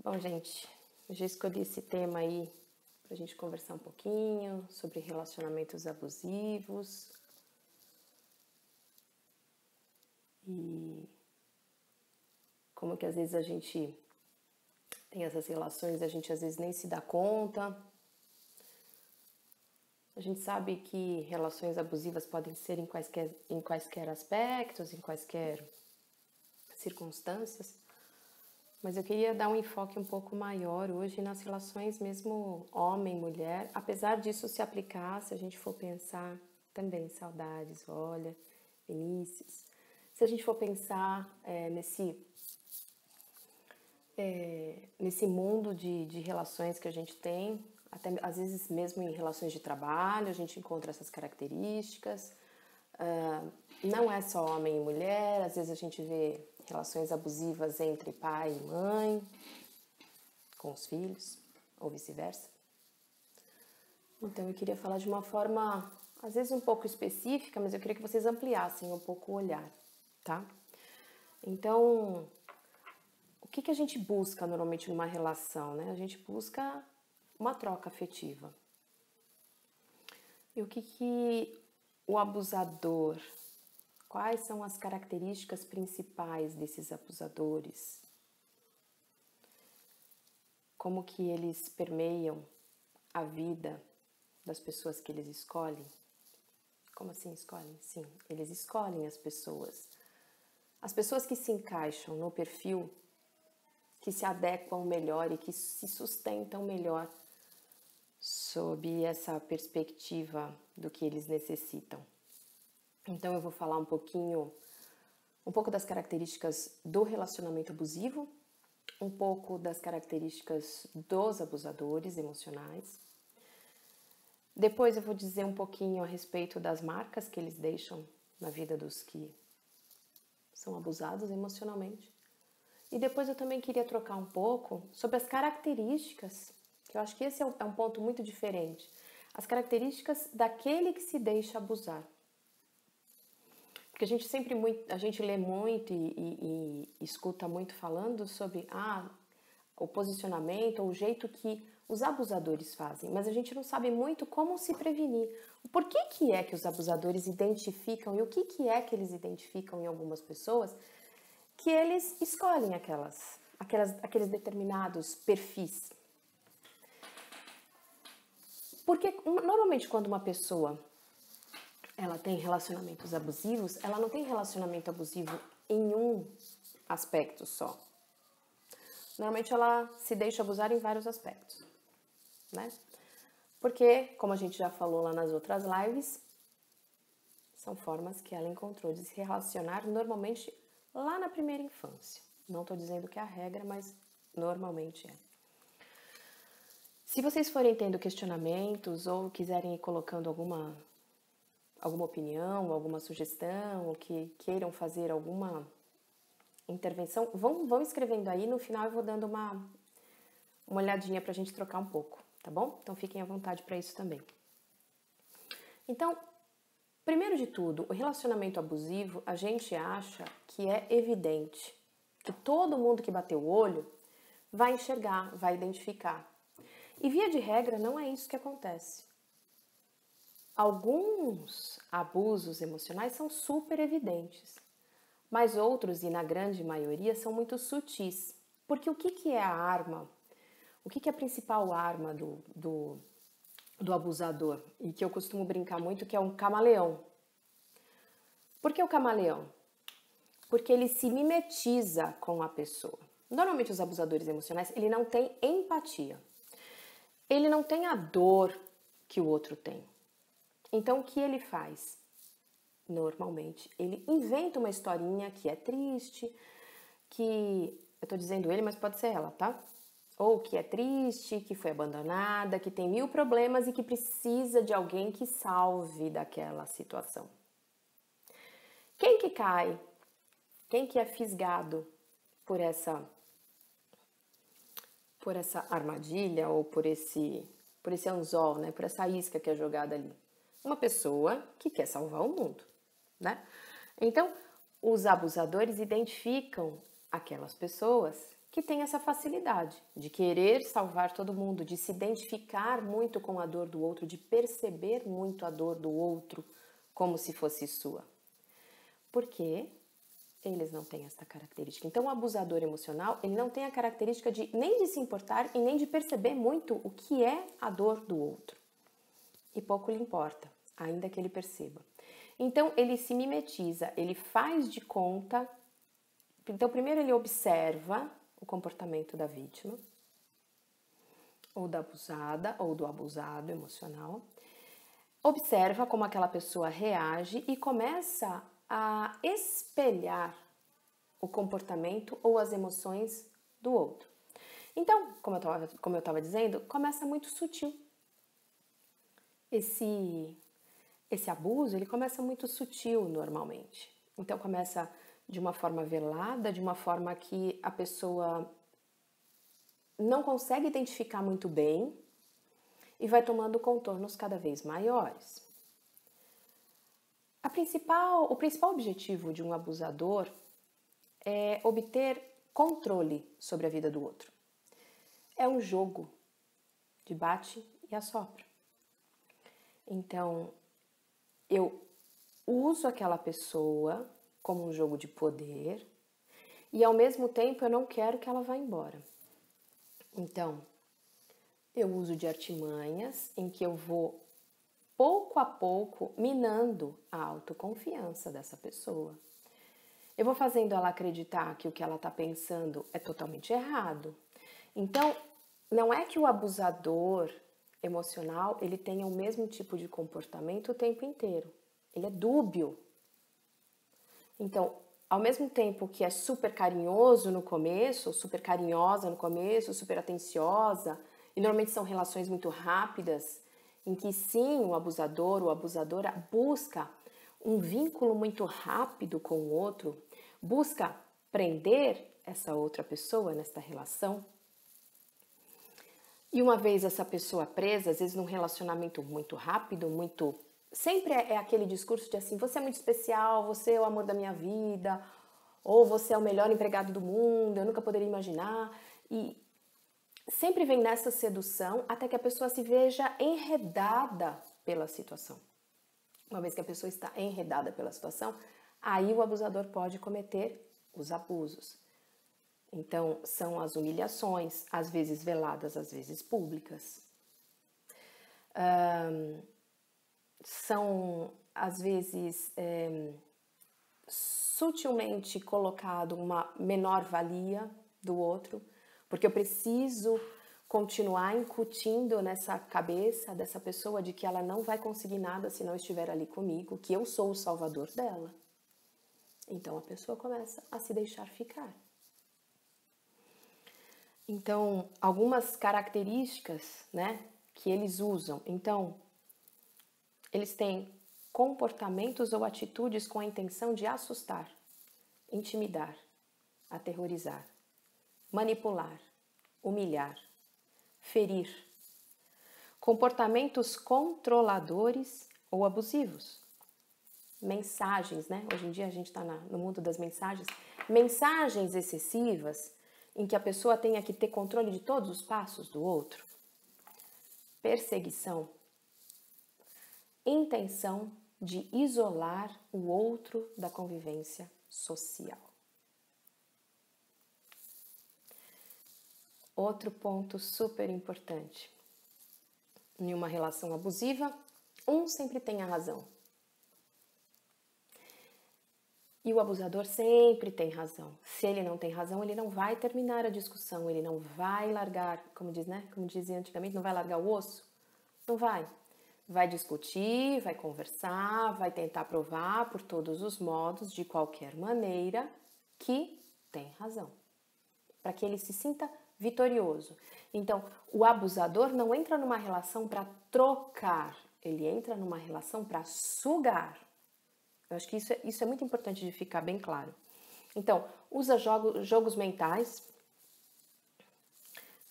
Bom, gente, eu já escolhi esse tema aí pra gente conversar um pouquinho sobre relacionamentos abusivos e como que às vezes a gente tem essas relações e a gente às vezes nem se dá conta. A gente sabe que relações abusivas podem ser em quaisquer aspectos, em quaisquer circunstâncias, mas eu queria dar um enfoque um pouco maior hoje nas relações mesmo homem-mulher, apesar disso se aplicar, se a gente for pensar também, saudades, olha, Vinícius, se a gente for pensar nesse mundo de relações que a gente tem, até às vezes mesmo em relações de trabalho, a gente encontra essas características. Não é só homem e mulher, às vezes a gente vê relações abusivas entre pai e mãe, com os filhos, ou vice-versa. Então eu queria falar de uma forma, às vezes um pouco específica, mas eu queria que vocês ampliassem um pouco o olhar, tá? Então, o que a gente busca normalmente numa relação, né? A gente busca uma troca afetiva. E o que o abusador, quais são as características principais desses abusadores? Como que eles permeiam a vida das pessoas que eles escolhem? Como assim escolhem? Sim, eles escolhem as pessoas. As pessoas que se encaixam no perfil, que se adequam melhor e que se sustentam melhor sob essa perspectiva do que eles necessitam. Então eu vou falar um pouco das características do relacionamento abusivo, um pouco das características dos abusadores emocionais. Depois eu vou dizer um pouquinho a respeito das marcas que eles deixam na vida dos que são abusados emocionalmente. E depois eu também queria trocar um pouco sobre as características, que eu acho que esse é um ponto muito diferente. As características daquele que se deixa abusar. Porque a gente lê muito e escuta muito falando sobre o posicionamento ou o jeito que os abusadores fazem, mas a gente não sabe muito como se prevenir. Por que é que os abusadores identificam e o que é que eles identificam em algumas pessoas que eles escolhem aqueles determinados perfis? Porque normalmente quando uma pessoa ela tem relacionamentos abusivos, ela não tem relacionamento abusivo em um aspecto só. Normalmente ela se deixa abusar em vários aspectos, né? Porque, como a gente já falou lá nas outras lives, são formas que ela encontrou de se relacionar normalmente lá na primeira infância. Não estou dizendo que é a regra, mas normalmente é. Se vocês forem tendo questionamentos ou quiserem ir colocando alguma opinião, alguma sugestão, ou que queiram fazer alguma intervenção, vão escrevendo aí, no final eu vou dando uma olhadinha pra gente trocar um pouco, tá bom? Então fiquem à vontade para isso também. Então, primeiro de tudo, o relacionamento abusivo, a gente acha que é evidente, que todo mundo que bateu o olho vai enxergar, vai identificar. E via de regra, não é isso que acontece. Alguns abusos emocionais são super evidentes, mas outros, e na grande maioria, são muito sutis. Porque o que é a arma? O que é a principal arma do abusador? E que eu costumo brincar muito, que é um camaleão. Por que o camaleão? Porque ele se mimetiza com a pessoa. Normalmente os abusadores emocionais, ele não tem empatia. Ele não tem a dor que o outro tem. Então o que ele faz? Normalmente ele inventa uma historinha que é triste, que eu tô dizendo ele, mas pode ser ela, tá? Ou que é triste, que foi abandonada, que tem 1000 problemas e que precisa de alguém que salve daquela situação. Quem que cai? Quem que é fisgado por essa armadilha ou por esse anzol, né? Por essa isca que é jogada ali? Uma pessoa que quer salvar o mundo, né? Então, os abusadores identificam aquelas pessoas que tem essa facilidade de querer salvar todo mundo, de se identificar muito com a dor do outro, de perceber muito a dor do outro como se fosse sua. Por quê? Eles não têm essa característica. Então, o abusador emocional, ele não tem a característica nem de se importar e nem de perceber muito o que é a dor do outro. E pouco lhe importa, ainda que ele perceba. Então, ele se mimetiza, ele faz de conta. Então, primeiro ele observa o comportamento da vítima, ou da abusada, ou do abusado emocional. Observa como aquela pessoa reage e começa a espelhar o comportamento ou as emoções do outro. Então, como eu estava dizendo, começa muito sutil. Esse abuso, ele começa muito sutil normalmente. Então, começa de uma forma velada, de uma forma que a pessoa não consegue identificar muito bem e vai tomando contornos cada vez maiores. O principal objetivo de um abusador é obter controle sobre a vida do outro. É um jogo de bate e assopra. Então, eu uso aquela pessoa como um jogo de poder e, ao mesmo tempo, eu não quero que ela vá embora. Então, eu uso de artimanhas em que eu vou, pouco a pouco, minando a autoconfiança dessa pessoa. Eu vou fazendo ela acreditar que o que ela está pensando é totalmente errado. Então, não é que o abusador emocional ele tenha o mesmo tipo de comportamento o tempo inteiro. Ele é dúbio. Então, ao mesmo tempo que é super carinhoso no começo, super carinhosa no começo, super atenciosa, e normalmente são relações muito rápidas, em que sim, o abusador ou a abusadora busca um vínculo muito rápido com o outro, busca prender essa outra pessoa nesta relação. E uma vez essa pessoa presa, às vezes num relacionamento muito rápido, sempre é aquele discurso de assim, você é muito especial, você é o amor da minha vida, ou você é o melhor empregado do mundo, eu nunca poderia imaginar. E sempre vem nessa sedução até que a pessoa se veja enredada pela situação. Uma vez que a pessoa está enredada pela situação, aí o abusador pode cometer os abusos. Então, são as humilhações, às vezes veladas, às vezes públicas. São, às vezes, sutilmente colocado uma menor valia do outro, porque eu preciso continuar incutindo nessa cabeça dessa pessoa de que ela não vai conseguir nada se não estiver ali comigo, que eu sou o salvador dela. Então, a pessoa começa a se deixar ficar. Então, algumas características, né, que eles usam. Então, eles têm comportamentos ou atitudes com a intenção de assustar, intimidar, aterrorizar, manipular, humilhar, ferir. Comportamentos controladores ou abusivos. Mensagens, né? Hoje em dia a gente está no mundo das mensagens. Mensagens excessivas em que a pessoa tenha que ter controle de todos os passos do outro. Perseguição. Intenção de isolar o outro da convivência social. Outro ponto super importante. Em uma relação abusiva, um sempre tem a razão. E o abusador sempre tem razão. Se ele não tem razão, ele não vai terminar a discussão, ele não vai largar, como dizia antigamente, não vai largar o osso. Não vai. Vai discutir, vai conversar, vai tentar provar por todos os modos, de qualquer maneira, que tem razão. Para que ele se sinta vitorioso. Então, o abusador não entra numa relação para trocar, ele entra numa relação para sugar. Eu acho que isso é muito importante de ficar bem claro. Então, usa jogos mentais.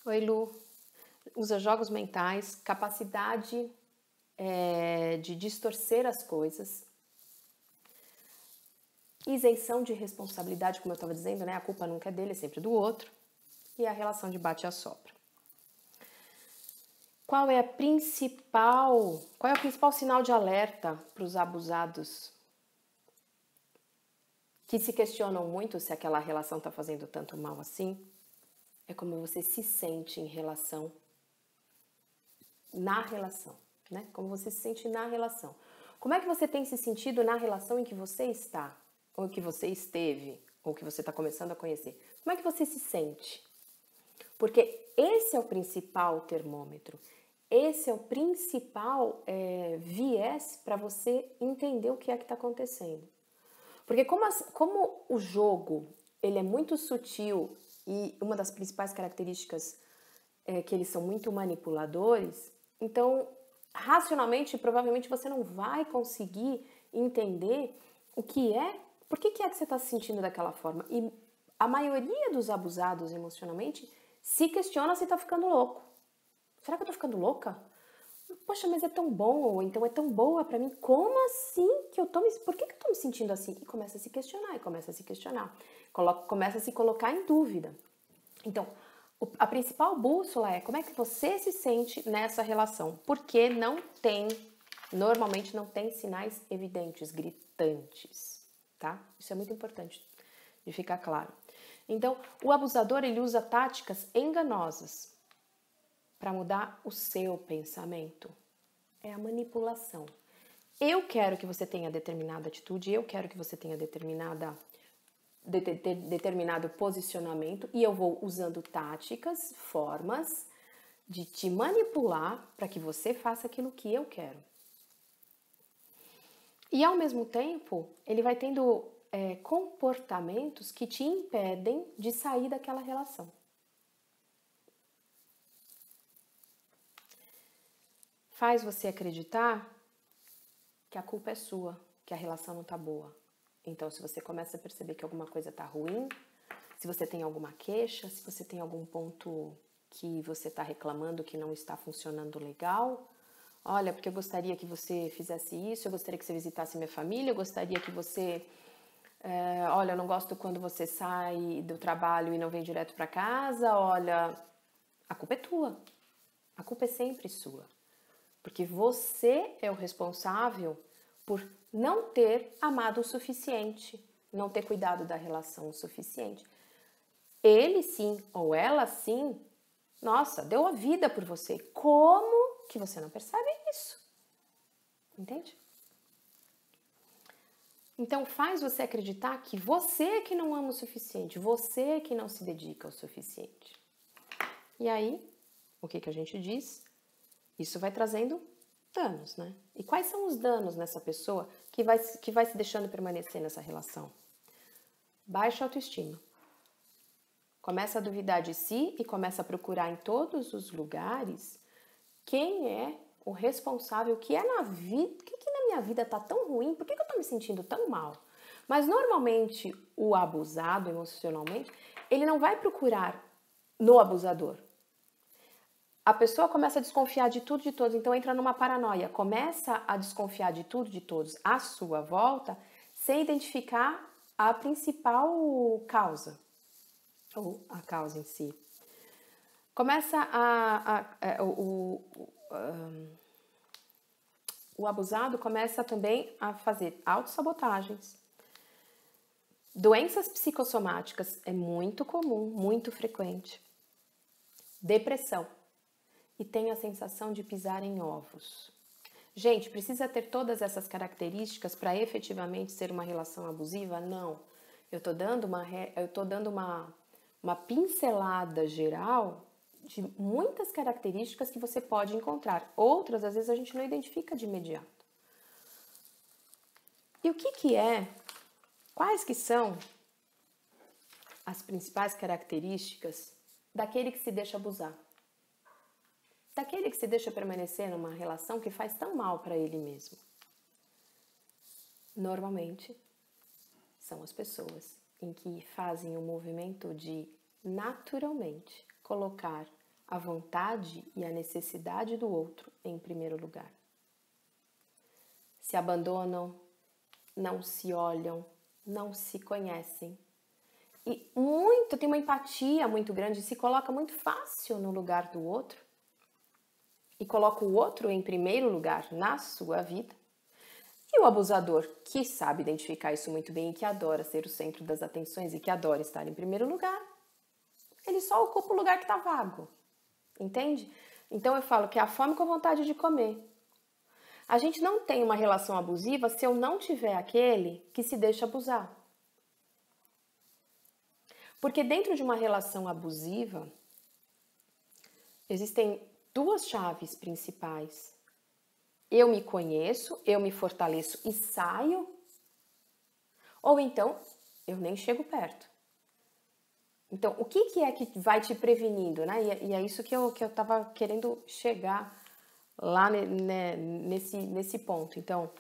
Oi, Lu. Usa jogos mentais, capacidade de distorcer as coisas. Isenção de responsabilidade, como eu estava dizendo, né? A culpa nunca é dele, é sempre do outro. e a relação de bate e assopra. Qual é o principal sinal de alerta para os abusados que se questionam muito se aquela relação está fazendo tanto mal assim? É como você se sente na relação, né? Como você se sente na relação. Como é que você tem se sentido na relação em que você está, ou que você esteve, ou que você está começando a conhecer? Como é que você se sente? Porque esse é o principal termômetro, esse é o principal viés para você entender o que é que está acontecendo. Porque como o jogo ele é muito sutil e uma das principais características é que eles são muito manipuladores, então racionalmente provavelmente você não vai conseguir entender por que é que você está se sentindo daquela forma. E a maioria dos abusados emocionalmente se questiona se está ficando louco. Será que eu tô ficando louca? Poxa, mas é tão bom, ou então é tão boa pra mim. Como assim que eu tô por que eu tô me sentindo assim? E começa a se questionar, começa a se colocar em dúvida. Então, a principal bússola é como é que você se sente nessa relação. Porque normalmente não tem sinais evidentes, gritantes, tá? Isso é muito importante de ficar claro. Então, o abusador, ele usa táticas enganosas para mudar o seu pensamento. É a manipulação. Eu quero que você tenha determinada atitude, eu quero que você tenha determinado posicionamento e eu vou usando táticas, formas de te manipular para que você faça aquilo que eu quero. E ao mesmo tempo, ele vai tendo comportamentos que te impedem de sair daquela relação. Faz você acreditar que a culpa é sua, que a relação não tá boa. Então, se você começa a perceber que alguma coisa tá ruim, se você tem alguma queixa, se você tem algum ponto que você tá reclamando que não está funcionando legal, olha, porque eu gostaria que você fizesse isso, eu gostaria que você visitasse minha família, eu gostaria que você... olha, eu não gosto quando você sai do trabalho e não vem direto para casa, olha, a culpa é tua. A culpa é sempre sua. Porque você é o responsável por não ter amado o suficiente, não ter cuidado da relação o suficiente. Ele sim, ou ela sim, nossa, deu a vida por você. Como que você não percebe isso? Entende? Então faz você acreditar que você é que não ama o suficiente, você é que não se dedica o suficiente. E aí, o que a gente diz? Isso vai trazendo danos, né? E quais são os danos nessa pessoa que vai se deixando permanecer nessa relação? Baixa autoestima. Começa a duvidar de si e começa a procurar em todos os lugares quem é o responsável, que é na vida, o que na minha vida tá tão ruim, por que eu tô me sentindo tão mal? Mas normalmente o abusado emocionalmente, ele não vai procurar no abusador. A pessoa começa a desconfiar de tudo, de todos, então entra numa paranoia, começa a desconfiar de tudo, de todos à sua volta, sem identificar a principal causa, ou a causa em si. Começa o abusado começa também a fazer autossabotagens. Doenças psicossomáticas é muito comum, muito frequente. Depressão. E tem a sensação de pisar em ovos. Gente, precisa ter todas essas características para efetivamente ser uma relação abusiva? Não. Eu tô dando uma pincelada geral de muitas características que você pode encontrar. Outras, às vezes, a gente não identifica de imediato. E o que é? Quais que são as principais características daquele que se deixa abusar? Daquele que se deixa permanecer numa relação que faz tão mal para ele mesmo. Normalmente, são as pessoas em que fazem o movimento de, naturalmente, colocar a vontade e a necessidade do outro em primeiro lugar. Se abandonam, não se olham, não se conhecem e tem uma empatia muito grande, se coloca muito fácil no lugar do outro e coloca o outro em primeiro lugar na sua vida. E o abusador, que sabe identificar isso muito bem e que adora ser o centro das atenções e que adora estar em primeiro lugar, ele só ocupa o lugar que está vago, entende? Então eu falo que é a fome com a vontade de comer. A gente não tem uma relação abusiva se eu não tiver aquele que se deixa abusar. Porque dentro de uma relação abusiva, existem duas chaves principais. Eu me conheço, eu me fortaleço e saio, ou então eu nem chego perto. Então, o que é que vai te prevenindo, né? E é isso que eu estava querendo chegar lá nesse ponto. Então,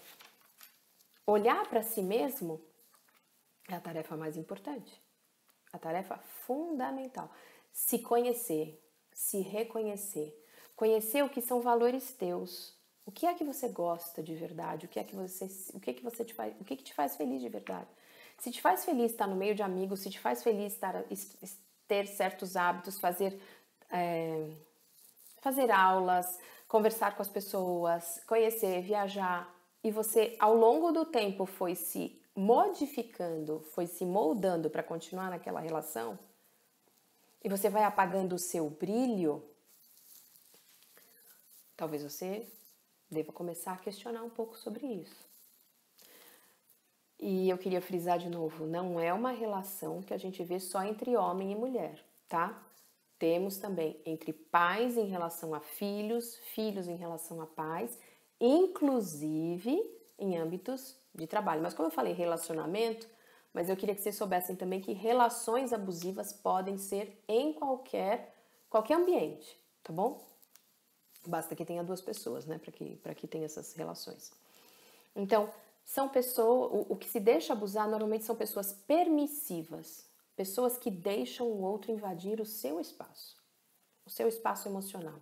olhar para si mesmo é a tarefa mais importante, a tarefa fundamental. Se conhecer, se reconhecer, conhecer o que são valores teus, o que é que você gosta de verdade, o que te faz feliz de verdade. Se te faz feliz estar no meio de amigos, se te faz feliz ter certos hábitos, fazer aulas, conversar com as pessoas, conhecer, viajar, e você ao longo do tempo foi se modificando, foi se moldando para continuar naquela relação, e você vai apagando o seu brilho, talvez você deva começar a questionar um pouco sobre isso. E eu queria frisar de novo, não é uma relação que a gente vê só entre homem e mulher, tá? Temos também entre pais em relação a filhos, filhos em relação a pais, inclusive em âmbitos de trabalho. Mas como eu falei relacionamento, mas eu queria que vocês soubessem também que relações abusivas podem ser em qualquer ambiente, tá bom? Basta que tenha duas pessoas, né, para que tenha essas relações. Então, são pessoas, o que se deixa abusar normalmente são pessoas permissivas, pessoas que deixam o outro invadir o seu espaço emocional,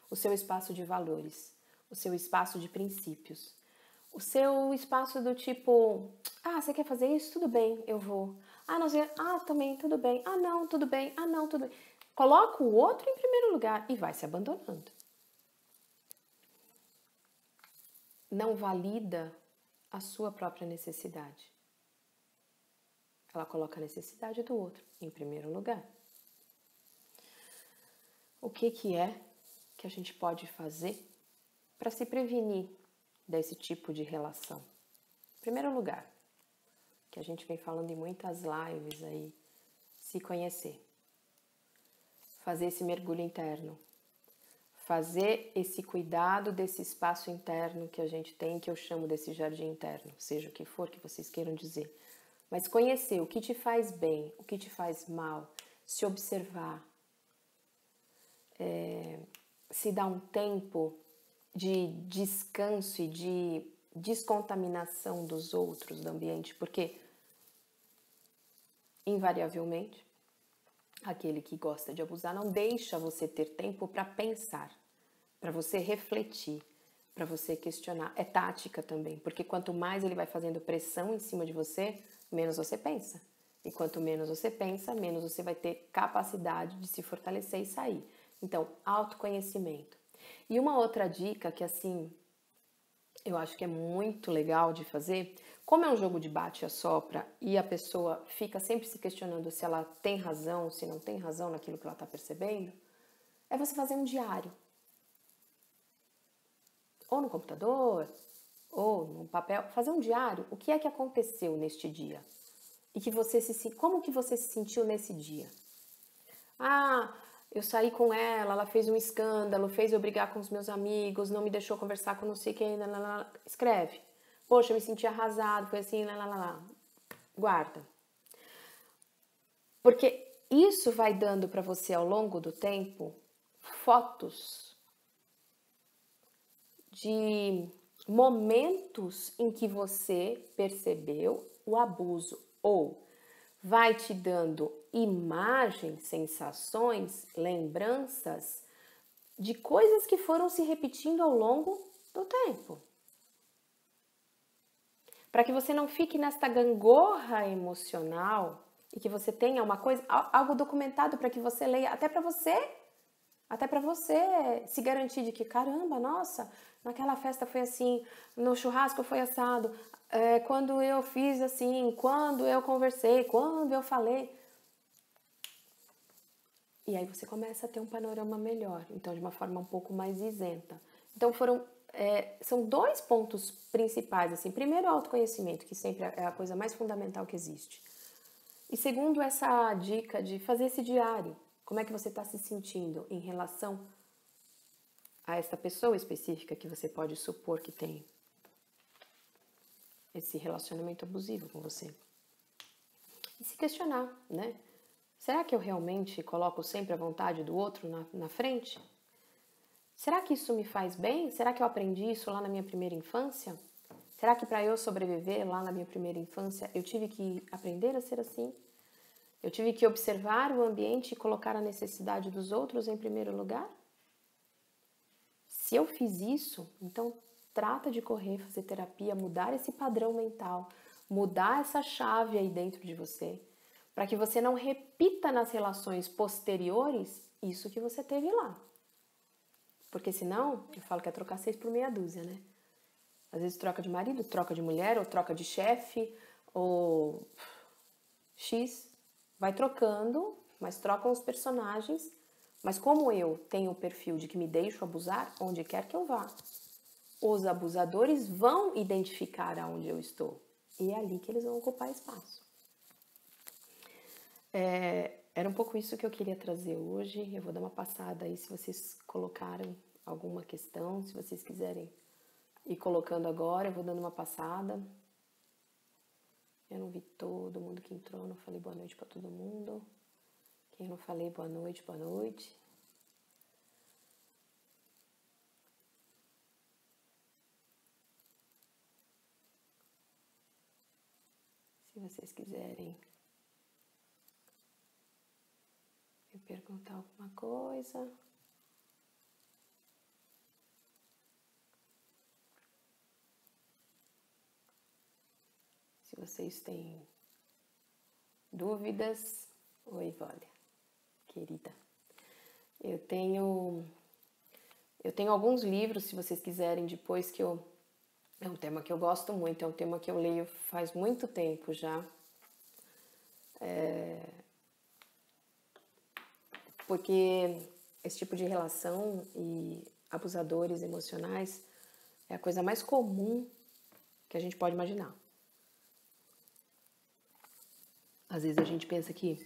o seu espaço de valores, o seu espaço de princípios, o seu espaço do tipo, você quer fazer isso? Tudo bem, eu vou. Não sei, também, tudo bem. Não, tudo bem. Não, tudo bem. Coloca o outro em primeiro lugar e vai se abandonando. Não valida a sua própria necessidade. Ela coloca a necessidade do outro em primeiro lugar. O que é que a gente pode fazer para se prevenir desse tipo de relação? Em primeiro lugar, que a gente vem falando em muitas lives aí, se conhecer. Fazer esse mergulho interno. Fazer esse cuidado desse espaço interno que a gente tem, que eu chamo desse jardim interno, seja o que for que vocês queiram dizer. Mas conhecer o que te faz bem, o que te faz mal, se observar, se dar um tempo de descanso e de descontaminação dos outros, do ambiente, porque invariavelmente aquele que gosta de abusar não deixa você ter tempo para pensar, para você refletir, para você questionar. É tática também, porque quanto mais ele vai fazendo pressão em cima de você, menos você pensa. E quanto menos você pensa, menos você vai ter capacidade de se fortalecer e sair. Então, autoconhecimento. E uma outra dica que, assim, eu acho que é muito legal de fazer, como é um jogo de bate e assopra e a pessoa fica sempre se questionando se ela tem razão, se não tem razão naquilo que ela está percebendo, é você fazer um diário. Ou no computador, ou no papel, fazer um diário. O que é que aconteceu neste dia? E como que você se sentiu nesse dia? Eu saí com ela, ela fez um escândalo, fez eu brigar com os meus amigos, não me deixou conversar com não sei quem, escreve. Poxa, eu me senti arrasado, foi assim, guarda. Porque isso vai dando para você ao longo do tempo fotos de momentos em que você percebeu o abuso, ou vai te dando imagens, sensações, lembranças de coisas que foram se repetindo ao longo do tempo. Para que você não fique nesta gangorra emocional e que você tenha uma coisa, algo documentado para que você leia, até para você se garantir de que, caramba, nossa, naquela festa foi assim, no churrasco foi assado, quando eu fiz assim, quando eu conversei, quando eu falei. E aí você começa a ter um panorama melhor, então de uma forma um pouco mais isenta. Então são dois pontos principais, assim. Primeiro, o autoconhecimento, que sempre é a coisa mais fundamental que existe. E segundo, essa dica de fazer esse diário. Como é que você está se sentindo em relação a esta pessoa específica que você pode supor que tem esse relacionamento abusivo com você? E se questionar, né? Será que eu realmente coloco sempre a vontade do outro na frente? Será que isso me faz bem? Será que eu aprendi isso lá na minha primeira infância? Será que para eu sobreviver lá na minha primeira infância eu tive que aprender a ser assim? Eu tive que observar o ambiente e colocar a necessidade dos outros em primeiro lugar? Se eu fiz isso, então trata de correr, fazer terapia, mudar esse padrão mental, mudar essa chave aí dentro de você, para que você não repita nas relações posteriores isso que você teve lá. Porque senão, eu falo que é trocar 6 por meia dúzia, né? Às vezes troca de marido, troca de mulher, ou troca de chefe, ou X. Vai trocando, mas trocam os personagens. Mas como eu tenho o perfil de que me deixo abusar, onde quer que eu vá, os abusadores vão identificar aonde eu estou. E é ali que eles vão ocupar espaço. Era um pouco isso que eu queria trazer hoje. Eu vou dar uma passada aí se vocês colocaram alguma questão, se vocês quiserem ir colocando agora, eu vou dando uma passada. Eu não vi todo mundo que entrou, não falei boa noite para todo mundo. Quem não falei boa noite, boa noite. Se vocês quiserem me perguntar alguma coisa. Se vocês têm dúvidas. Oi, Vólia, querida. Eu tenho alguns livros, se vocês quiserem, depois que eu... É um tema que eu gosto muito, é um tema que eu leio faz muito tempo já. Porque esse tipo de relação e abusadores emocionais é a coisa mais comum que a gente pode imaginar. Às vezes a gente pensa que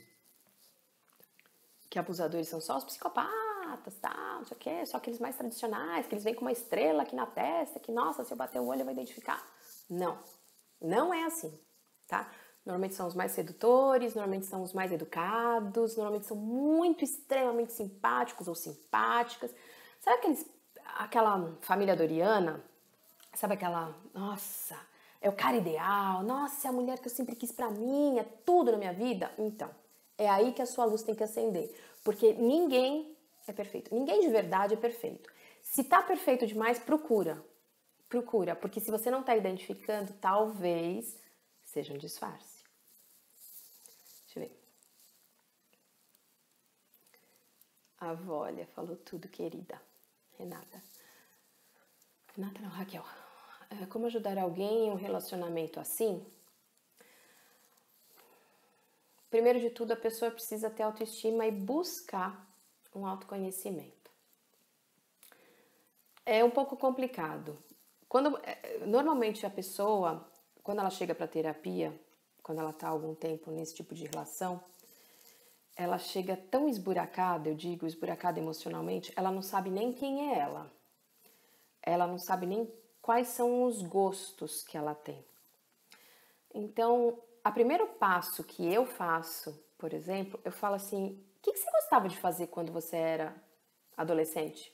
abusadores são só os psicopatas, tá? Não sei o quê, só aqueles mais tradicionais, que eles vêm com uma estrela aqui na testa, que, nossa, se eu bater o olho eu vou identificar. Não, não é assim, tá? Normalmente são os mais sedutores, normalmente são os mais educados, normalmente são muito extremamente simpáticos ou simpáticas. Sabe aquela família doriana? Sabe aquela, nossa, é o cara ideal, nossa, é a mulher que eu sempre quis pra mim, é tudo na minha vida? Então, é aí que a sua luz tem que acender, porque ninguém é perfeito, ninguém de verdade é perfeito. Se tá perfeito demais, procura, porque se você não tá identificando, talvez seja um disfarce. Deixa eu ver. A Vólia falou tudo, querida. Renata não, Raquel. Como ajudar alguém em um relacionamento assim? Primeiro de tudo, a pessoa precisa ter autoestima e buscar um autoconhecimento. É um pouco complicado. Normalmente a pessoa, quando ela chega para terapia, quando ela está há algum tempo nesse tipo de relação, ela chega tão esburacada, eu digo esburacada emocionalmente, ela não sabe nem quem é ela. Ela não sabe nem quais são os gostos que ela tem. Então, o primeiro passo que eu faço, por exemplo, eu falo assim, o que você gostava de fazer quando você era adolescente?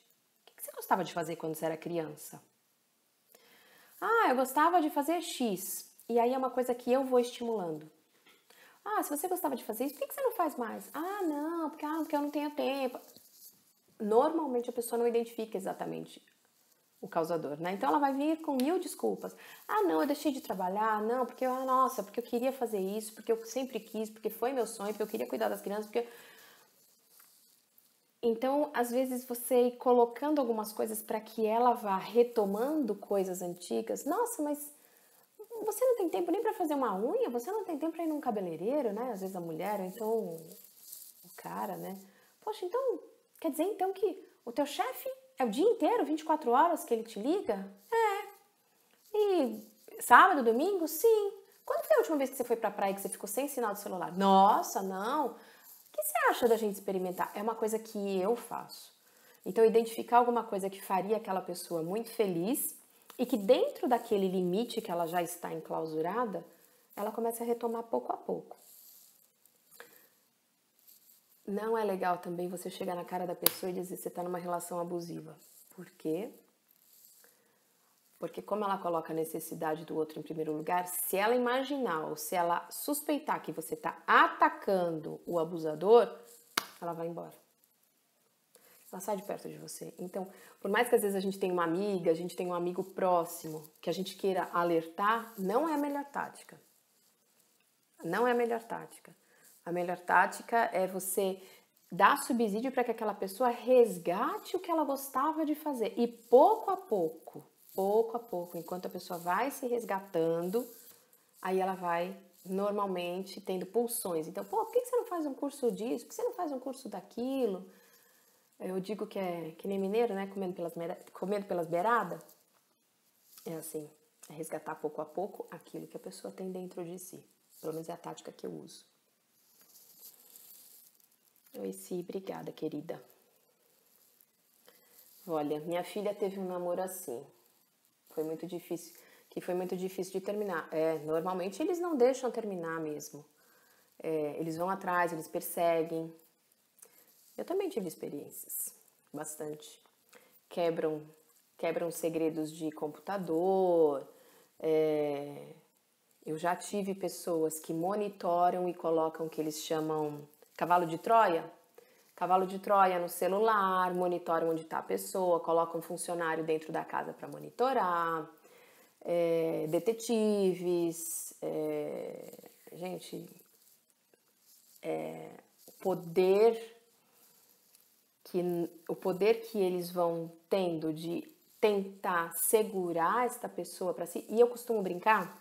O que você gostava de fazer quando você era criança? Ah, eu gostava de fazer X. E aí é uma coisa que eu vou estimulando. Ah, se você gostava de fazer isso, por que você não faz mais? Ah, não, porque eu não tenho tempo. Normalmente a pessoa não identifica exatamente o causador, né? Então ela vai vir com 1000 desculpas. Ah, não, eu deixei de trabalhar, não, porque nossa, porque eu queria fazer isso, porque eu sempre quis, porque foi meu sonho, porque eu queria cuidar das crianças, porque... Então, às vezes você ir colocando algumas coisas para que ela vá retomando coisas antigas. Nossa, mas você não tem tempo nem para fazer uma unha, você não tem tempo para ir num cabeleireiro, né? Às vezes a mulher, ou então o cara, né? Poxa, então, quer dizer então que o teu chefe é o dia inteiro, 24 horas que ele te liga? E sábado, domingo? Sim. Quando foi a última vez que você foi pra praia e que você ficou sem sinal de celular? Nossa, não. O que você acha da gente experimentar? É uma coisa que eu faço. Então, identificar alguma coisa que faria aquela pessoa muito feliz e que dentro daquele limite que ela já está enclausurada, ela começa a retomar pouco a pouco. Não é legal também você chegar na cara da pessoa e dizer que você está numa relação abusiva. Por quê? Porque como ela coloca a necessidade do outro em primeiro lugar, se ela imaginar ou se ela suspeitar que você está atacando o abusador, ela vai embora. Ela sai de perto de você. Então, por mais que às vezes a gente tenha uma amiga, a gente tenha um amigo próximo, que a gente queira alertar, não é a melhor tática. Não é a melhor tática. A melhor tática é você dar subsídio para que aquela pessoa resgate o que ela gostava de fazer. E pouco a pouco, enquanto a pessoa vai se resgatando, aí ela vai normalmente tendo pulsões. Então, por que você não faz um curso disso? Por que você não faz um curso daquilo? Eu digo que é que nem mineiro, né? Comendo pelas beiradas. É assim, é resgatar pouco a pouco aquilo que a pessoa tem dentro de si. Pelo menos é a tática que eu uso. Oi, Si, obrigada, querida. Olha, minha filha teve um namoro assim. Foi muito difícil de terminar. Normalmente eles não deixam terminar mesmo. Eles vão atrás, eles perseguem. Eu também tive experiências, bastante. Quebram segredos de computador. Eu já tive pessoas que monitoram e colocam o que eles chamam cavalo de Troia. Cavalo de Troia no celular, monitoram onde está a pessoa, colocam um funcionário dentro da casa para monitorar, detetives, gente, o poder que eles vão tendo de tentar segurar esta pessoa para si. E eu costumo brincar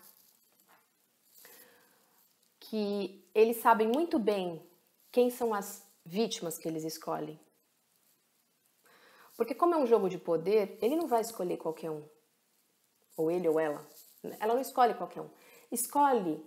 que eles sabem muito bem quem são as vítimas que eles escolhem. Porque como é um jogo de poder, ele não vai escolher qualquer um. Ou ele ou ela. Ela não escolhe qualquer um. Escolhe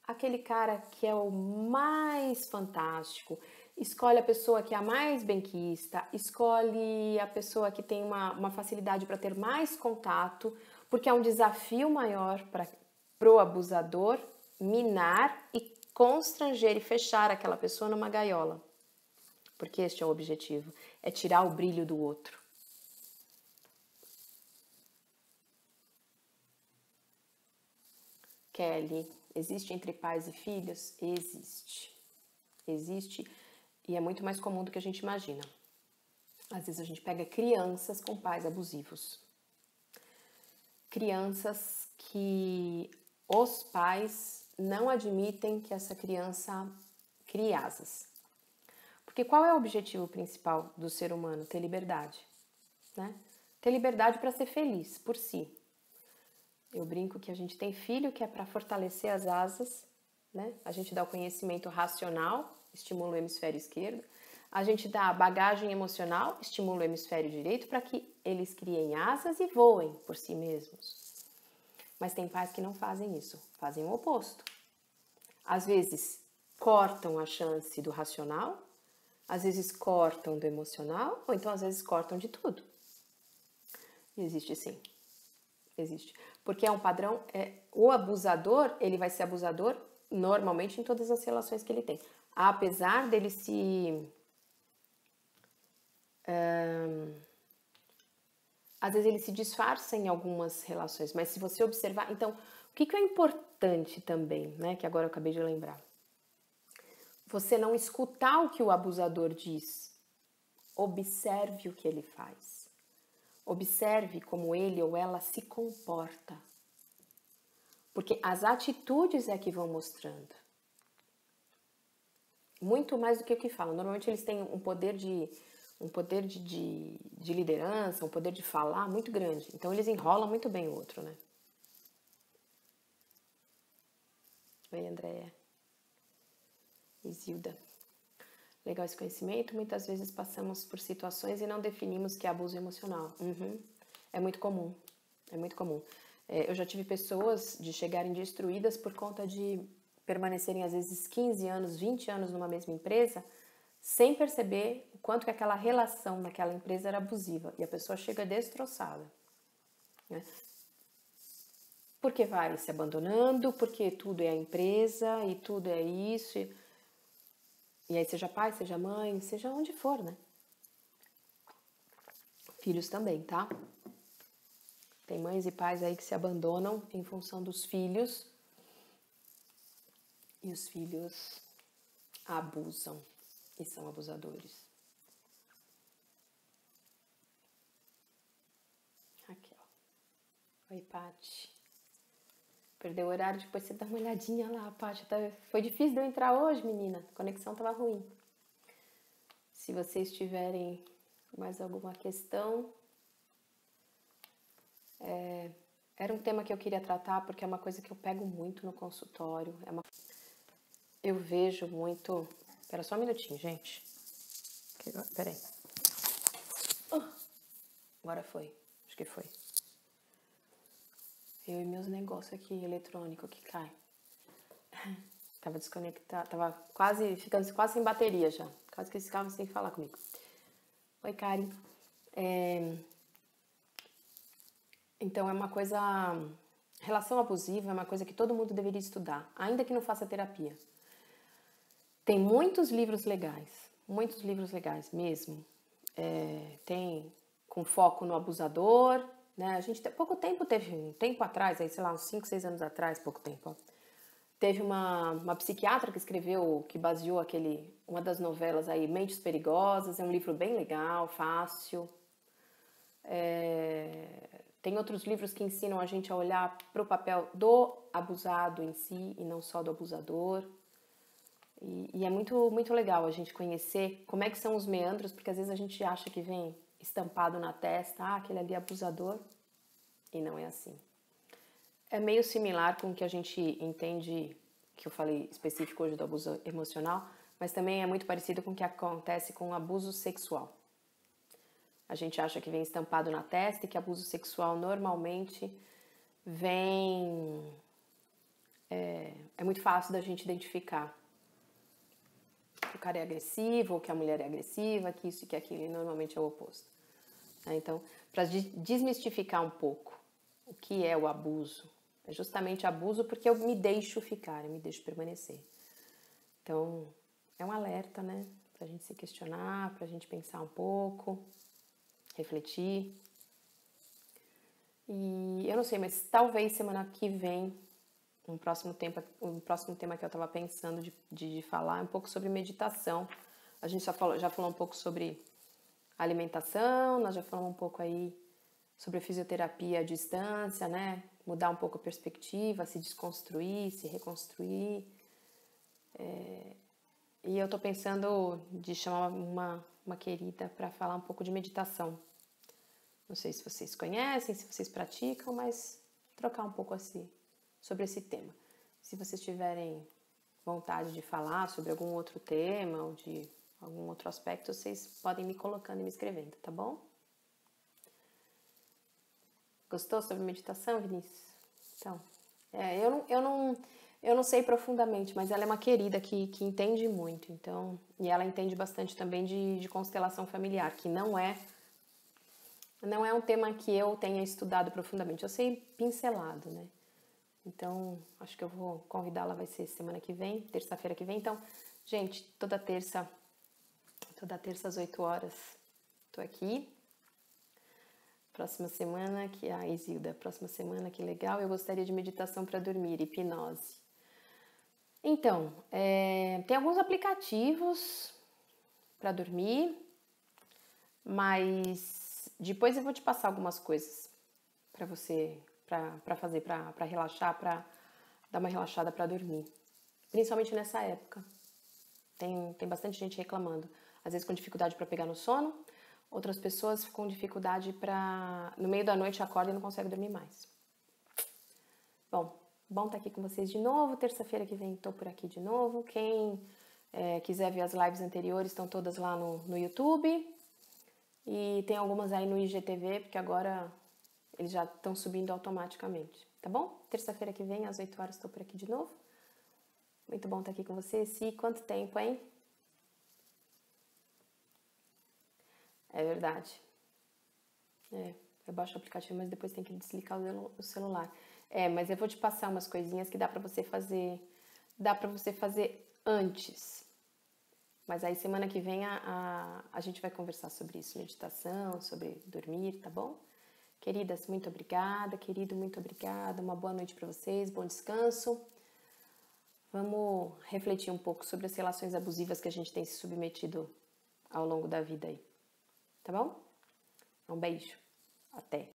aquele cara que é o mais fantástico. Escolhe a pessoa que é a mais benquista. Escolhe a pessoa que tem uma facilidade para ter mais contato. Porque é um desafio maior para o abusador minar e constranger e fechar aquela pessoa numa gaiola. Porque este é o objetivo, é tirar o brilho do outro. Kelly, existe entre pais e filhos? Existe. Existe e é muito mais comum do que a gente imagina. Às vezes a gente pega crianças com pais abusivos. Crianças que os pais não admitem que essa criança crie asas. Porque qual é o objetivo principal do ser humano? Ter liberdade, né? Ter liberdade para ser feliz por si. Eu brinco que a gente tem filho que é para fortalecer as asas, né? A gente dá o conhecimento racional, estimula o hemisfério esquerdo. A gente dá a bagagem emocional, estimula o hemisfério direito para que eles criem asas e voem por si mesmos. Mas tem pais que não fazem isso, fazem o oposto. Às vezes cortam a chance do racional, às vezes cortam do emocional, ou então às vezes cortam de tudo. E existe sim. Existe. Porque é um padrão, o abusador, ele vai ser abusador normalmente em todas as relações que ele tem. Apesar dele às vezes ele se disfarça em algumas relações, mas se você observar... Então, o que é importante também, né, que agora eu acabei de lembrar? Você não escutar o que o abusador diz. Observe o que ele faz. Observe como ele ou ela se comporta. Porque as atitudes é que vão mostrando. Muito mais do que o que falam. Normalmente eles têm um poder de liderança, um poder de falar muito grande. Então eles enrolam muito bem o outro, né? Oi, Andréia. Isilda. Legal esse conhecimento. Muitas vezes passamos por situações e não definimos que é abuso emocional. É muito comum. É muito comum. Eu já tive pessoas de chegarem destruídas por conta de permanecerem às vezes 15 anos, 20 anos numa mesma empresa, sem perceber o quanto que aquela relação naquela empresa era abusiva. E a pessoa chega destroçada, né? Porque vai se abandonando, porque tudo é a empresa e tudo é isso. E aí seja pai, seja mãe, seja onde for, né? Filhos também, tá? Tem mães e pais aí que se abandonam em função dos filhos. E os filhos abusam e são abusadores. Raquel. Oi, Paty. Perdeu o horário, depois você dá uma olhadinha lá, Paty. Foi difícil de eu entrar hoje, menina. A conexão tava ruim. Se vocês tiverem mais alguma questão... Era um tema que eu queria tratar porque é uma coisa que eu pego muito no consultório. Eu vejo muito... Espera só um minutinho, gente. Peraí. Agora foi. Acho que foi. Eu e meus negócios aqui, eletrônico, que cai. Tava desconectado, tava ficando quase sem bateria já. Quase que eles ficavam sem falar comigo. Oi, Karen. Então, é uma coisa... Relação abusiva é uma coisa que todo mundo deveria estudar, ainda que não faça terapia. Tem muitos livros legais mesmo. Tem com foco no abusador, né? A gente, pouco tempo teve, um tempo atrás, aí, sei lá, uns 5, 6 anos atrás, pouco tempo, ó, teve uma psiquiatra que escreveu, que baseou uma das novelas aí, Mentes Perigosas, é um livro bem legal, fácil. Tem outros livros que ensinam a gente a olhar para o papel do abusado em si e não só do abusador. E é muito, muito legal a gente conhecer como é que são os meandros, porque às vezes a gente acha que vem estampado na testa, aquele ali é abusador, e não é assim. É meio similar com o que a gente entende, que eu falei específico hoje do abuso emocional, mas também é muito parecido com o que acontece com o abuso sexual. A gente acha que vem estampado na testa e que abuso sexual normalmente vem... É muito fácil da gente identificar que o cara é agressivo, ou que a mulher é agressiva, que isso e que aquilo, e normalmente é o oposto. Então, para desmistificar um pouco o que é o abuso, é justamente abuso porque eu me deixo ficar, eu me deixo permanecer. Então, é um alerta, né? Pra gente se questionar, pra gente pensar um pouco, refletir. E eu não sei, mas talvez semana que vem, um próximo tema que eu estava pensando de falar é um pouco sobre meditação. A gente já falou um pouco sobre alimentação, nós já falamos um pouco aí sobre fisioterapia à distância, né? Mudar um pouco a perspectiva, se desconstruir, se reconstruir. E eu tô pensando de chamar uma querida para falar um pouco de meditação. Não sei se vocês conhecem, se vocês praticam, mas trocar um pouco assim sobre esse tema. Se vocês tiverem vontade de falar sobre algum outro tema ou de algum outro aspecto, vocês podem me colocando e me escrevendo, tá bom? Gostou sobre meditação, Vinícius? Então, eu não sei profundamente, mas ela é uma querida que entende muito, então, e ela entende bastante também de constelação familiar, que não é um tema que eu tenha estudado profundamente. Eu sei pincelado, né? Então, acho que eu vou convidá-la, vai ser semana que vem, terça-feira que vem. Então, gente, toda terça às 8 horas, tô aqui. Próxima semana, Isilda, próxima semana, que legal, eu gostaria de meditação para dormir, hipnose. Então, tem alguns aplicativos para dormir, mas Depois eu vou te passar algumas coisas para você, para fazer, para relaxar, para dar uma relaxada para dormir. Principalmente nessa época. Tem bastante gente reclamando. Às vezes com dificuldade para pegar no sono, outras pessoas com dificuldade para... No meio da noite acorda e não consegue dormir mais. Bom estar aqui com vocês de novo. Terça-feira que vem estou por aqui de novo. Quem quiser ver as lives anteriores, estão todas lá no YouTube. E tem algumas aí no IGTV, porque agora eles já estão subindo automaticamente. Tá bom? Terça-feira que vem, às 8 horas, estou por aqui de novo. Muito bom estar aqui com vocês. E quanto tempo, hein? É verdade. Eu baixo o aplicativo, mas depois tem que desligar o celular. Mas eu vou te passar umas coisinhas que dá pra você fazer. Dá pra você fazer antes. Mas aí semana que vem a gente vai conversar sobre isso. Meditação, sobre dormir, tá bom? Queridas, muito obrigada. Querido, muito obrigada. Uma boa noite pra vocês. Bom descanso. Vamos refletir um pouco sobre as relações abusivas que a gente tem se submetido ao longo da vida aí. Tá bom? Um beijo. Até.